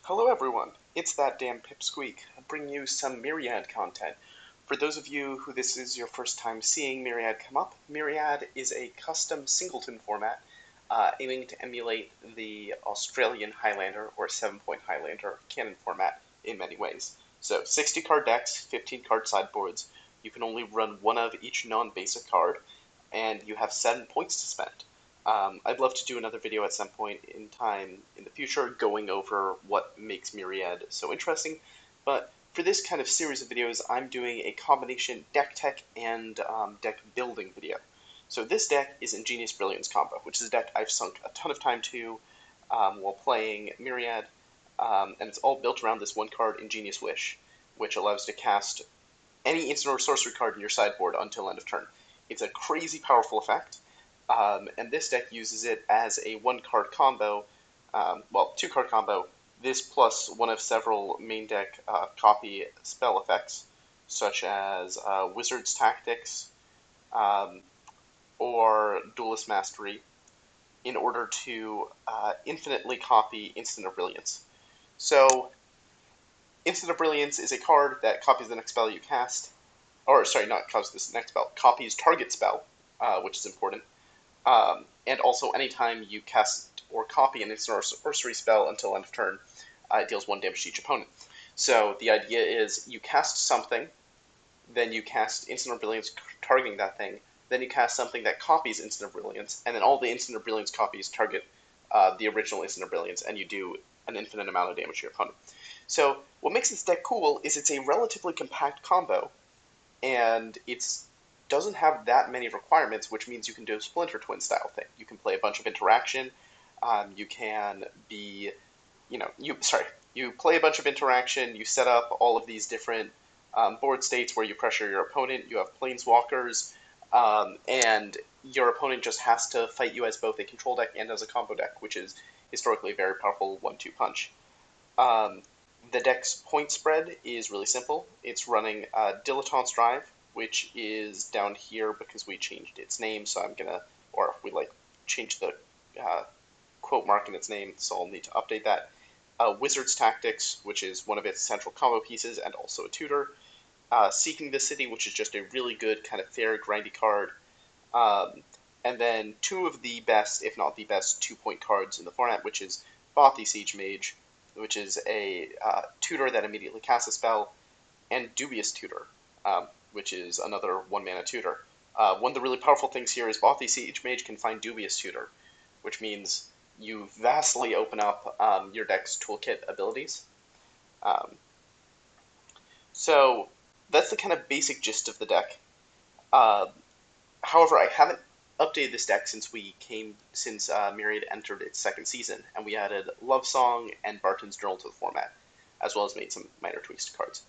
Hello everyone, it's that damn Pipsqueak, bringing you some Myriad content. For those of you who this is your first time seeing Myriad come up, Myriad is a custom Singleton format aiming to emulate the Australian Highlander or 7-point Highlander canon format in many ways. So 60 card decks, 15 card sideboards, you can only run one of each non-basic card, and you have 7 points to spend. I'd love to do another video at some point in time in the future going over what makes Myriad so interesting, but for this kind of series of videos, I'm doing a combination deck tech and deck building video. So this deck is Ingenious Brilliance combo, which is a deck I've sunk a ton of time to while playing Myriad, and it's all built around this one card, Ingenious Wish, which allows you to cast any instant or sorcery card in your sideboard until end of turn. It's a crazy powerful effect. And this deck uses it as a one-card combo, well, two-card combo, this plus one of several main deck copy spell effects, such as Wizard's Tactics or Duelist Mastery, in order to infinitely copy Instant of Brilliance. So, Instant of Brilliance is a card that copies the next spell you cast, or sorry, not copies this next spell, copies target spell, which is important. And also, anytime you cast or copy an instant or sorcery spell until end of turn, it deals 1 damage to each opponent. So the idea is you cast something, then you cast Instant of Brilliance targeting that thing, then you cast something that copies Instant of Brilliance, and then all the Instant of Brilliance copies target the original Instant of Brilliance, and you do an infinite amount of damage to your opponent. So what makes this deck cool is it's a relatively compact combo, and it's doesn't have that many requirements, which means you can do a Splinter Twin style thing. You can play a bunch of interaction. You can be, you play a bunch of interaction. You set up all of these different board states where you pressure your opponent. You have planeswalkers, and your opponent just has to fight you as both a control deck and as a combo deck, which is historically a very powerful 1-2 punch. The deck's point spread is really simple. It's running Dilettante's Drive, which is down here because we changed its name, so I'm gonna, or we changed the quote mark in its name, so I'll need to update that. Wizard's Tactics, which is one of its central combo pieces and also a tutor. Seeking the City, which is just a really good kind of fair, grindy card. And then two of the best, if not the best, 2-point cards in the format, which is Vathi Siege-Mage, which is a tutor that immediately casts a spell, and Dubious Tutor, which is another 1-mana tutor. One of the really powerful things here is Vathi Siege-Mage can find Dubious Tutor, which means you vastly open up your deck's toolkit abilities. So that's the kind of basic gist of the deck. However, I haven't updated this deck since Myriad entered its second season, and we added Love Song and Barton's Journal to the format, as well as made some minor tweaks to cards,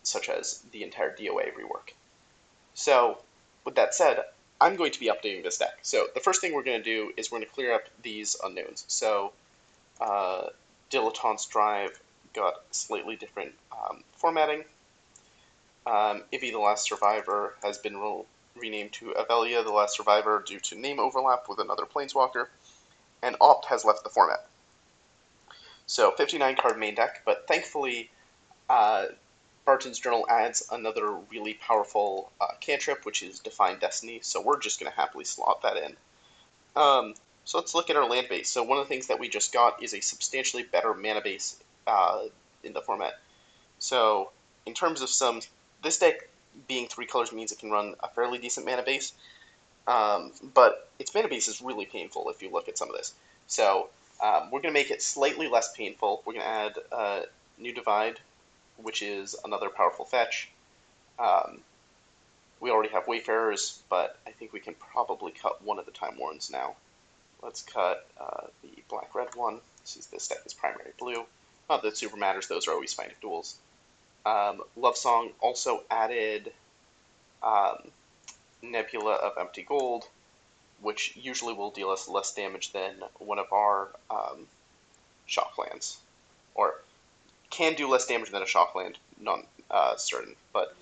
such as the entire DOA rework. So, with that said, I'm going to be updating this deck. So the first thing we're going to do is we're going to clear up these unknowns. So Dilettante's Drive got slightly different formatting. Ivy the Last Survivor has been renamed to Avelia the Last Survivor due to name overlap with another Planeswalker, and Opt has left the format. So 59 card main deck, but thankfully Barton's Journal adds another really powerful cantrip, which is Define Destiny, so we're just going to happily slot that in. So let's look at our land base. So one of the things that we just got is a substantially better mana base in the format. So in terms of this deck being 3 colors means it can run a fairly decent mana base, but its mana base is really painful if you look at some of this. So we're going to make it slightly less painful. We're going to add New Divide, which is another powerful fetch. We already have Wayfarers, but I think we can probably cut one of the Time Warrens now. Let's cut the black-red one, since this deck is primary blue. Not that it super matters, those are always fine at duels. Love Song also added Nebula of Empty Gold, which usually will deal us less damage than one of our Shocklands. Or can do less damage than a Shockland, certain, but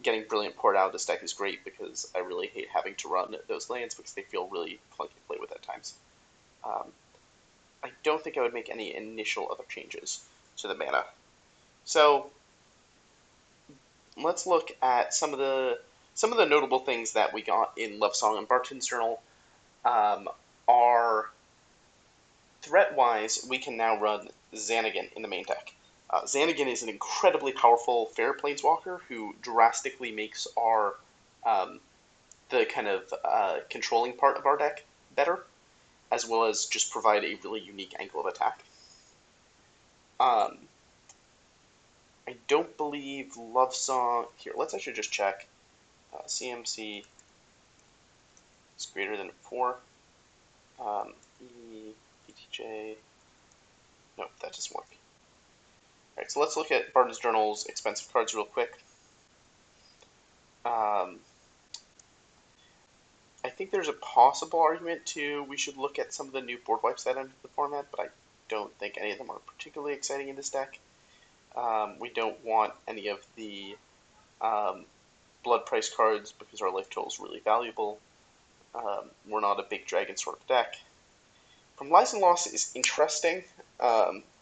getting Brilliant poured out of this deck is great because I really hate having to run those lands because they feel really clunky to play with at times. I don't think I would make any initial other changes to the mana. So let's look at some of the notable things that we got in Love Song and Barton's Journal. Are threat-wise, we can now run Xanagan in the main deck. Xanagan is an incredibly powerful fair planeswalker who drastically makes our the kind of controlling part of our deck better, as well as just provide a really unique angle of attack. I don't believe Love Song... Here, let's actually just check. CMC is greater than 4. ETJ... Nope, that doesn't work. Alright, so let's look at Barton's Journal's expensive cards real quick. I think there's a possible argument to we should look at some of the new board wipes that entered the format, but I don't think any of them are particularly exciting in this deck. We don't want any of the blood price cards because our life total is really valuable. We're not a big dragon sort of deck. From Lies and Loss is interesting.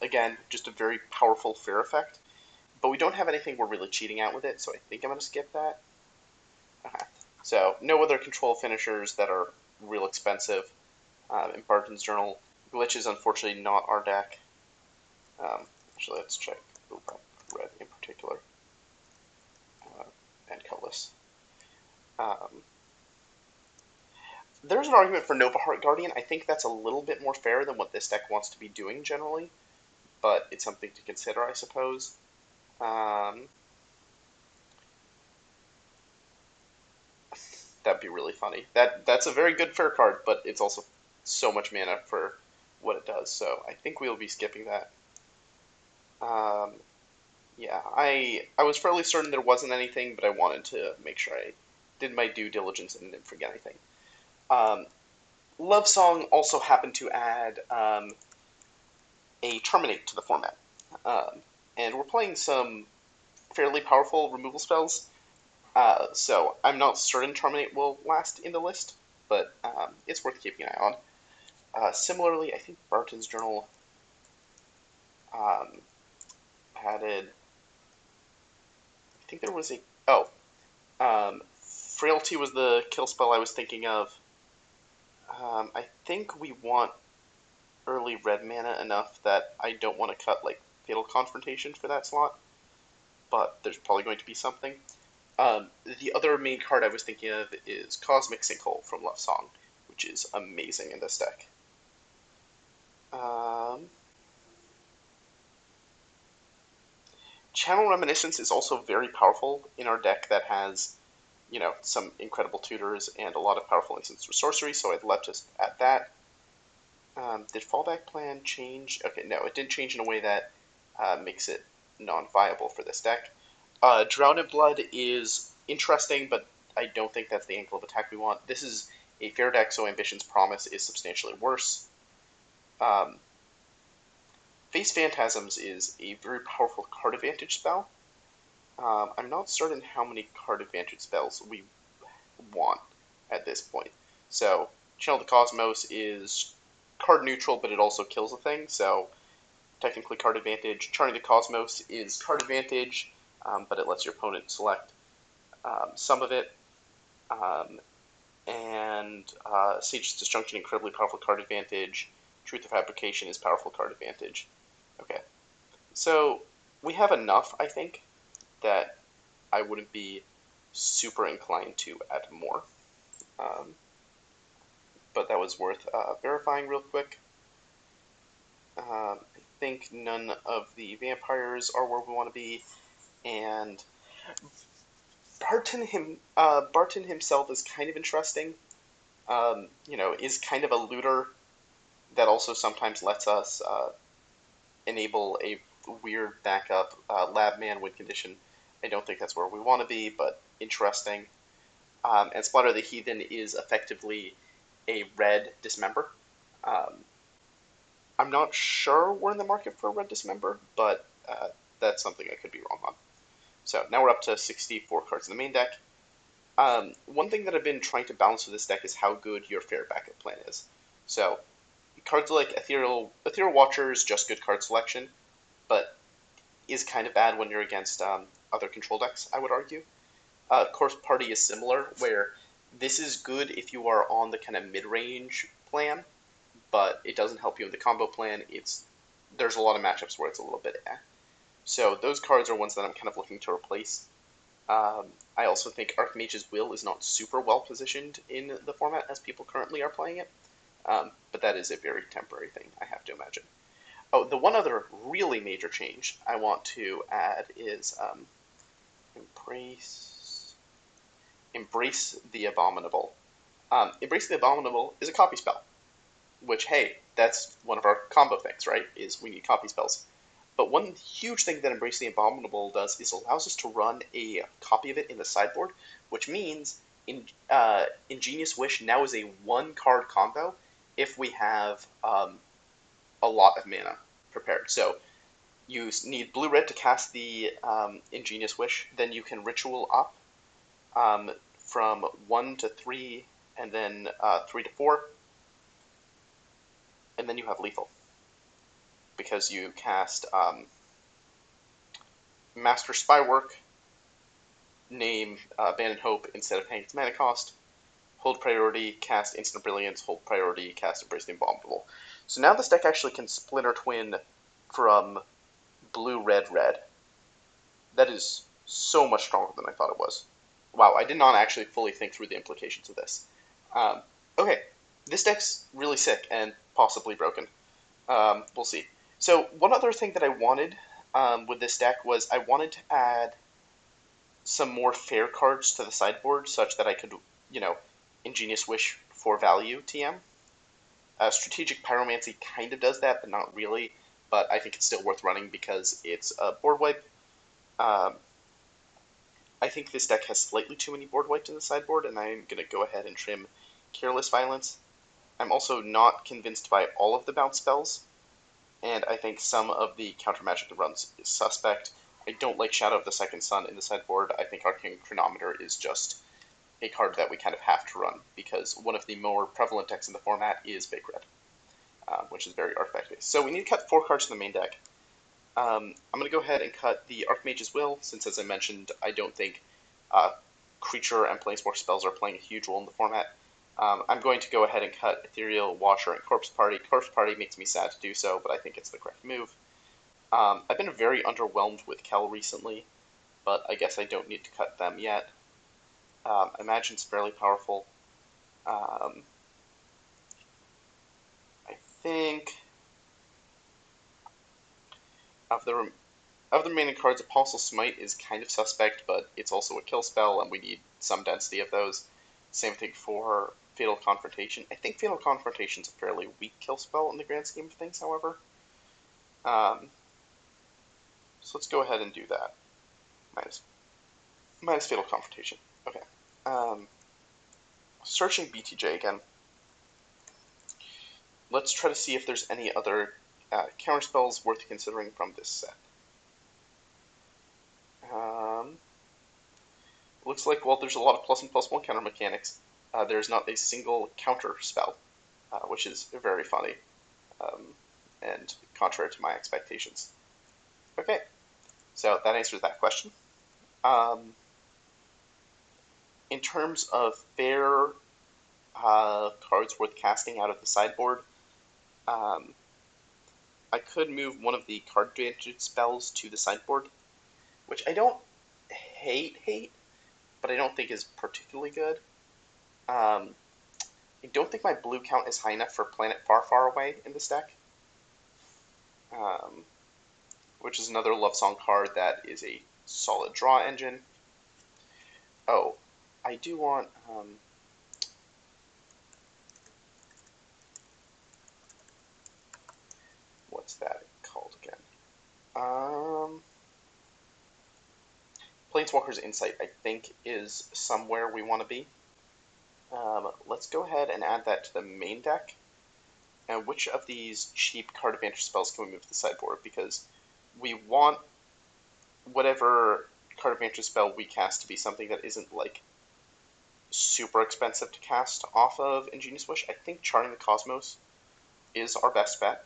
Again, just a very powerful fair effect. But we don't have anything we're really cheating at with it, so I think I'm going to skip that. Okay. So, no other control finishers that are real expensive. In Barton's Journal, Glitch is unfortunately not our deck. Actually, let's check red in particular. And colorless. There's an argument for Nova Heart Guardian. I think that's a little bit more fair than what this deck wants to be doing generally, but it's something to consider, I suppose. That'd be really funny. That's a very good fair card, but it's also so much mana for what it does, so I think we'll be skipping that. Yeah, I was fairly certain there wasn't anything, but I wanted to make sure I did my due diligence and didn't forget anything. Love Song also happened to add a Terminate to the format. And we're playing some fairly powerful removal spells, so I'm not certain Terminate will last in the list, but it's worth keeping an eye on. Similarly, I think Barton's Journal added... I think there was a... Frailty was the kill spell I was thinking of. I think we want early red mana enough that I don't want to cut like Fatal Confrontation for that slot, but there's probably going to be something. The other main card I was thinking of is Cosmic Sinkhole from Love Song, which is amazing in this deck. Channel Reminiscence is also very powerful in our deck that has, you know, some incredible tutors and a lot of powerful instants for sorcery, so I'd love to add that. Did Fallback Plan change? Okay, no, it didn't change in a way that makes it non-viable for this deck. Drown in Blood is interesting, but I don't think that's the angle of attack we want. This is a fair deck, so Ambition's Promise is substantially worse. Face Phantasms is a very powerful card advantage spell. I'm not certain how many card advantage spells we want at this point. So, Channel the Cosmos is card neutral, but it also kills a thing, so technically card advantage. Charting the Cosmos is card advantage, but it lets your opponent select some of it. And Sage's Disjunction, incredibly powerful card advantage. Truth of Fabrication is powerful card advantage. Okay, so we have enough, I think, that I wouldn't be super inclined to add more. But that was worth verifying real quick. I think none of the vampires are where we want to be, and Barton himself is kind of interesting. You know, is kind of a looter that also sometimes lets us enable a weird backup Labman win condition. I don't think that's where we want to be, but interesting. And Splatter the Heathen is effectively a red Dismember. I'm not sure we're in the market for a red Dismember, but that's something I could be wrong on. So now we're up to 64 cards in the main deck. One thing that I've been trying to balance with this deck is how good your fair backup plan is. So cards like Ethereal Watcher is just good card selection, but is kind of bad when you're against other control decks, I would argue. Corpse Party is similar, where this is good if you are on the kind of mid-range plan, but it doesn't help you in the combo plan. There's a lot of matchups where it's a little bit eh. So those cards are ones that I'm kind of looking to replace. I also think Archmage's Will is not super well positioned in the format as people currently are playing it, but that is a very temporary thing, I have to imagine. Oh, the one other really major change I want to add is Embrace the Abominable. Embrace the Abominable is a copy spell, which, hey, that's one of our combo things, right? Is we need copy spells. But one huge thing that Embrace the Abominable does is allows us to run a copy of it in the sideboard, which means Ingenious Wish now is a one-card combo if we have a lot of mana prepared. So you need blue-red to cast the Ingenious Wish, then you can Ritual up from 1 to 3, and then 3 to 4, and then you have lethal. Because you cast Master Spywork, name Abandon Hope instead of paying its mana cost, hold priority, cast Instant Brilliance, hold priority, cast Embrace the Abominable. So now this deck actually can Splinter Twin from blue, red, red. That is so much stronger than I thought it was. Wow, I did not actually fully think through the implications of this. Okay, this deck's really sick and possibly broken. We'll see. So one other thing that I wanted with this deck was I wanted to add some more fair cards to the sideboard such that I could, Ingenious Wish for value TM. Strategic Pyromancy kind of does that, but not really. But I think it's still worth running because it's a board wipe. I think this deck has slightly too many board wipes in the sideboard, and I'm going to go ahead and trim Careless Violence. I'm also not convinced by all of the bounce spells, and I think some of the counter magic that runs is suspect. I don't like Shadow of the Second Sun in the sideboard. I think Arcane Chronometer is just a card that we kind of have to run, because one of the more prevalent decks in the format is Big Red, which is very artifact-based. So we need to cut 4 cards from the main deck. I'm going to go ahead and cut the Archmage's Will, since, as I mentioned, I don't think creature and planeswalker spells are playing a huge role in the format. I'm going to go ahead and cut Ethereal Watcher and Corpse Party. Corpse Party makes me sad to do so, but I think it's the correct move. I've been very underwhelmed with Kel recently, but I guess I don't need to cut them yet. Imagine's fairly powerful. I think of the remaining cards, Apostle Smite is kind of suspect, but it's also a kill spell, and we need some density of those. Same thing for Fatal Confrontation. I think Fatal Confrontation is a fairly weak kill spell in the grand scheme of things, however. So let's go ahead and do that. Minus Fatal Confrontation. Okay. Searching BTJ again. Let's try to see if there's any other counterspells worth considering from this set. Looks like, well, there's a lot of plus and plus one counter mechanics. There's not a single counter spell, which is very funny and contrary to my expectations. Okay, so that answers that question. In terms of fair cards worth casting out of the sideboard, I could move one of the card advantage spells to the sideboard, which I don't hate, but I don't think is particularly good. I don't think my blue count is high enough for Planet Far, Far Away in this deck, which is another Love Song card that is a solid draw engine. Oh, I do want... what's that called again? Planeswalker's Insight, I think, is somewhere we want to be. Let's go ahead and add that to the main deck. And which of these cheap card advantage spells can we move to the sideboard? Because we want whatever card advantage spell we cast to be something that isn't, like, super expensive to cast off of Ingenious Wish. I think Charting the Cosmos is our best bet.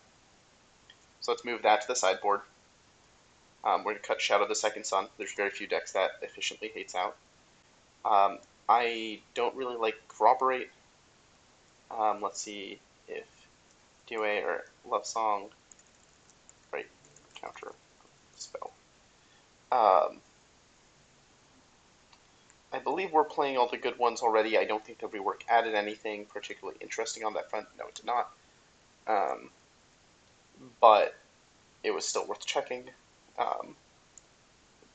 So let's move that to the sideboard. We're going to cut Shadow the Second Sun. There's very few decks that efficiently hates out. I don't really like Corroborate. Let's see if DOA or Love Song, right, counter spell. I believe we're playing all the good ones already. I don't think that rework added anything particularly interesting on that front. No, it did not. But it was still worth checking,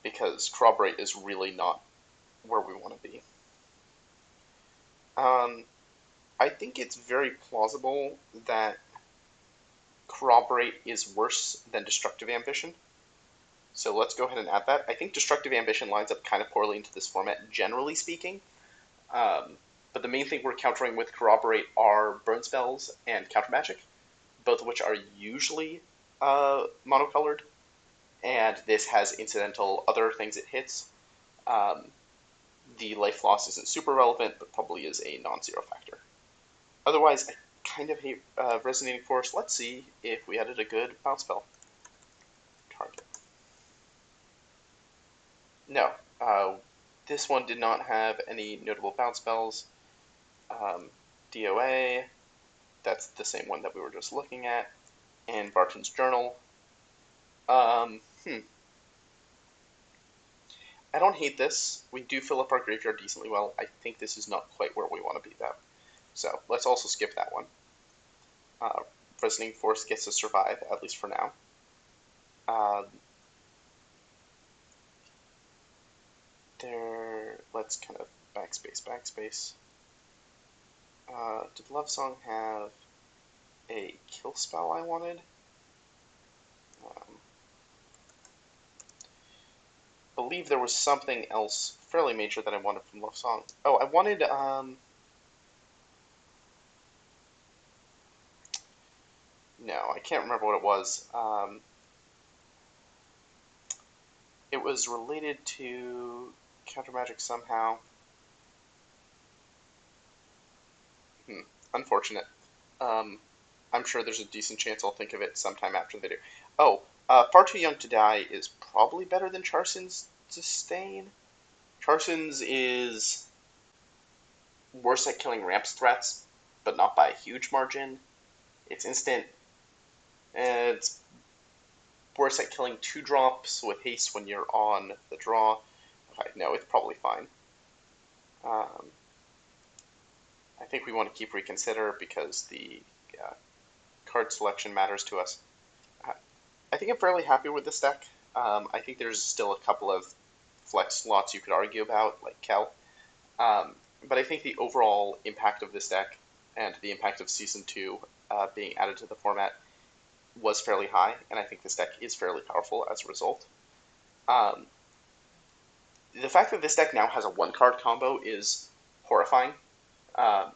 because Corroborate is really not where we want to be. I think it's very plausible that Corroborate is worse than Destructive Ambition. So let's go ahead and add that. I think Destructive Ambition lines up kind of poorly into this format, generally speaking. But the main thing we're countering with Corroborate are Burn Spells and Counter Magic, both of which are usually monocolored. And this has incidental other things it hits. The life loss isn't super relevant, but probably is a non-zero factor. Otherwise, I kind of hate Resonating Force. Let's see if we added a good bounce spell. Target. No, this one did not have any notable bounce spells. DOA, that's the same one that we were just looking at. And Barton's Journal. I don't hate this. We do fill up our graveyard decently well. I think this is not quite where we want to be, though. So let's also skip that one. Resonating Force gets to survive, at least for now. Let's kind of backspace. Did Love Song have a kill spell I wanted? I believe there was something else fairly major that I wanted from Love Song. Oh, I wanted, no, I can't remember what it was. It was related to Counter Magic somehow. Unfortunate. I'm sure there's a decent chance I'll think of it sometime after the video. Oh, Far Too Young to Die is probably better than Charsin's Disdain. Charsin's is worse at killing ramps threats, but not by a huge margin. It's instant. It's worse at killing 2-drops with haste when you're on the draw. Okay, no, it's probably fine. I think we want to keep Reconsider because the card selection matters to us. I think I'm fairly happy with this deck. I think there's still a couple of flex slots you could argue about, like Kel. But I think the overall impact of this deck and the impact of Season 2 being added to the format was fairly high, and I think this deck is fairly powerful as a result. The fact that this deck now has a 1-card combo is horrifying. And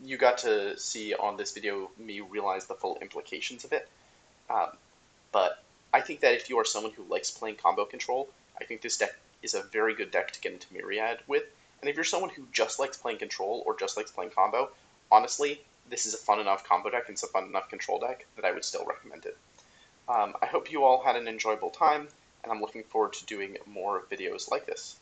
you got to see on this video me realize the full implications of it. But I think that if you are someone who likes playing combo control, I think this deck is a very good deck to get into Myriad with. And if you're someone who just likes playing control or just likes playing combo, honestly, this is a fun enough combo deck and it's a fun enough control deck that I would still recommend it. I hope you all had an enjoyable time, and I'm looking forward to doing more videos like this.